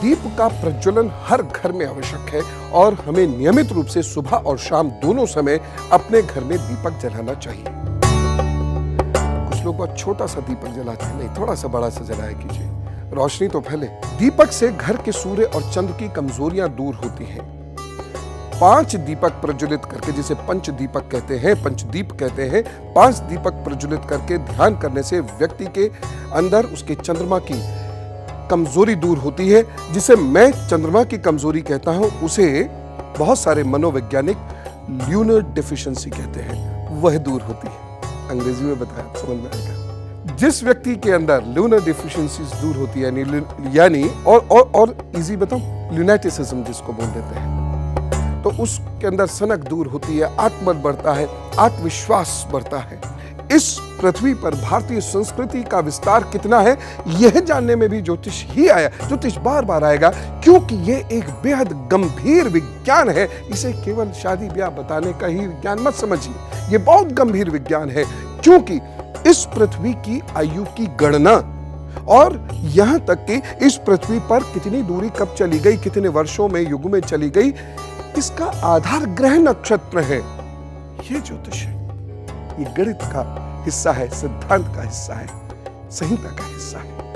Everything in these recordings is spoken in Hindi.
दीप का प्रज्वलन हर घर में आवश्यक है और हमें नियमित रूप से सुबह और शाम दोनों समय अपने घर में दीपक जलाना चाहिए। कुछ लोग बहुत छोटा सा दीपक जलाते हैं, नहीं, थोड़ा सा बड़ा सा जलाया कीजिए, रोशनी तो फैले। दीपक से घर के सूर्य और चंद्र की कमजोरियां दूर होती हैं। 5 दीपक प्रज्वलित करके, जिसे पंच दीपक कहते हैं, पंचदीप कहते हैं, 5 दीपक प्रज्वलित करके ध्यान करने से व्यक्ति के अंदर उसके चंद्रमा की कमजोरी दूर होती है, जिसे मैं चंद्रमा की कमजोरी कहता हूं। उसे बहुत सारे मनोवैज्ञानिक ल्यूनर डेफिशिएंसी कहते हैं, वह दूर होती है। अंग्रेजी में बताया, समझ में आएगा। जिस व्यक्ति के अंदर ल्यूनर डेफिशिएंसी दूर होती है, यानी और इजी बताऊं, ल्यूनेटिसिज्म जिसको बोल देते हैं, तो उसके अंदर सनक दूर होती है, आत्मबल बढ़ता है, आत्मविश्वास बढ़ता है। इस पृथ्वी पर भारतीय संस्कृति का विस्तार कितना है, यह जानने में भी ज्योतिष ही आया। ज्योतिष बार बार आएगा, क्योंकि यह एक बेहद गंभीर विज्ञान है। इसे केवल शादी ब्याह बताने का ही विज्ञान मत समझिए, यह बहुत गंभीर विज्ञान है, क्योंकि इस पृथ्वी की आयु की गणना और यहां तक कि इस पृथ्वी पर कितनी दूरी कब चली गई, कितने वर्षों में, युग में चली गई, इसका आधार ग्रह नक्षत्र है। यह ज्योतिष है, ये गणित का हिस्सा है, सिद्धांत का हिस्सा है, संहिता का हिस्सा है।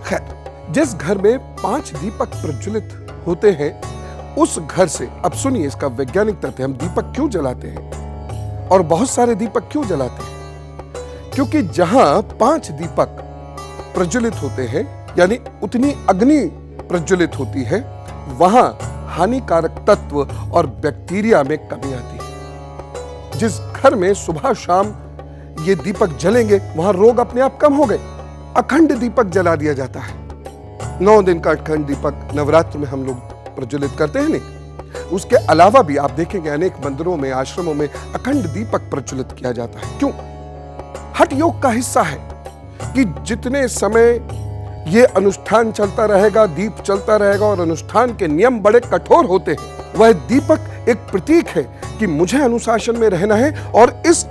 खैर, जिस घर में 5 दीपक प्रज्वलित होते हैं, उस घर से, अब सुनिए इसका वैज्ञानिक तथ्य, हम दीपक क्यों जलाते हैं और बहुत सारे दीपक क्यों जलाते हैं? क्योंकि जहां 5 दीपक प्रज्वलित होते हैं, यानी उतनी अग्नि प्रज्वलित होती है, वहां हानिकारक तत्व और बैक्टीरिया में कमी आती है। जिस घर में सुबह शाम ये दीपक जलेंगे, वहां रोग अपने आप कम हो गए। अखंड दीपक जला दिया जाता है, 9 दिन का अखंड दीपक नवरात्र में हम लोग प्रज्वलित करते हैं, नहीं। उसके अलावा भी आप देखेंगे अनेक मंदिरों में, आश्रमों में अखंड दीपक प्रज्वलित किया जाता है। क्यों? हठ योग का हिस्सा है कि जितने समय ये अनुष्ठान चलता रहेगा, दीप चलता रहेगा और अनुष्ठान के नियम बड़े कठोर होते हैं। वह दीपक एक प्रतीक है कि मुझे अनुशासन में रहना है और इस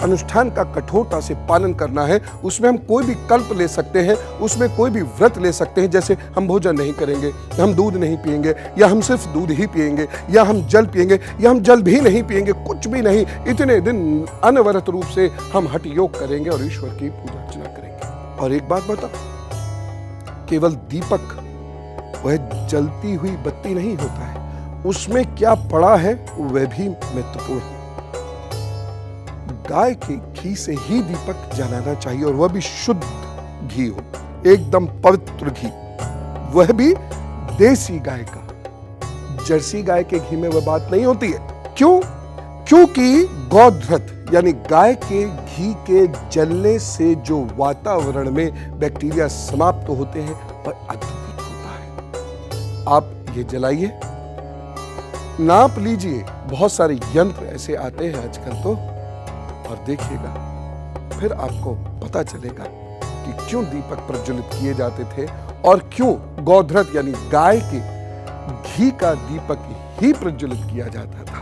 अनुष्ठान का कठोरता से पालन करना है। उसमें हम कोई भी कल्प ले सकते हैं, उसमें कोई भी व्रत ले सकते हैं, जैसे हम भोजन नहीं करेंगे, हम दूध नहीं पिएंगे, या हम सिर्फ दूध ही पिएंगे, या हम जल पिएंगे, या हम जल भी नहीं पिएंगे, कुछ भी नहीं। इतने दिन अनवरत रूप से हम हठ योग करेंगे और ईश्वर की पूजा अर्चना करेंगे। और एक बात बताओ, केवल दीपक वह जलती हुई बत्ती नहीं होता है, उसमें क्या पड़ा है वह भी महत्वपूर्ण है। गाय के घी से ही दीपक जलाना चाहिए, और वह भी शुद्ध घी हो, एकदम पवित्र घी, वह भी देसी गाय का। जर्सी गाय के घी में वह बात नहीं होती है। क्यों? क्योंकि गौधृत यानी गाय के घी के जलने से जो वातावरण में बैक्टीरिया समाप्त होते हैं, वह अद्भुत होता है। आप ये जलाइए, नाप लीजिए, बहुत सारे यंत्र ऐसे आते हैं आजकल तो, और देखिएगा, फिर आपको पता चलेगा कि क्यों दीपक प्रज्वलित किए जाते थे और क्यों गौधृत यानी गाय के घी का दीपक ही प्रज्वलित किया जाता था।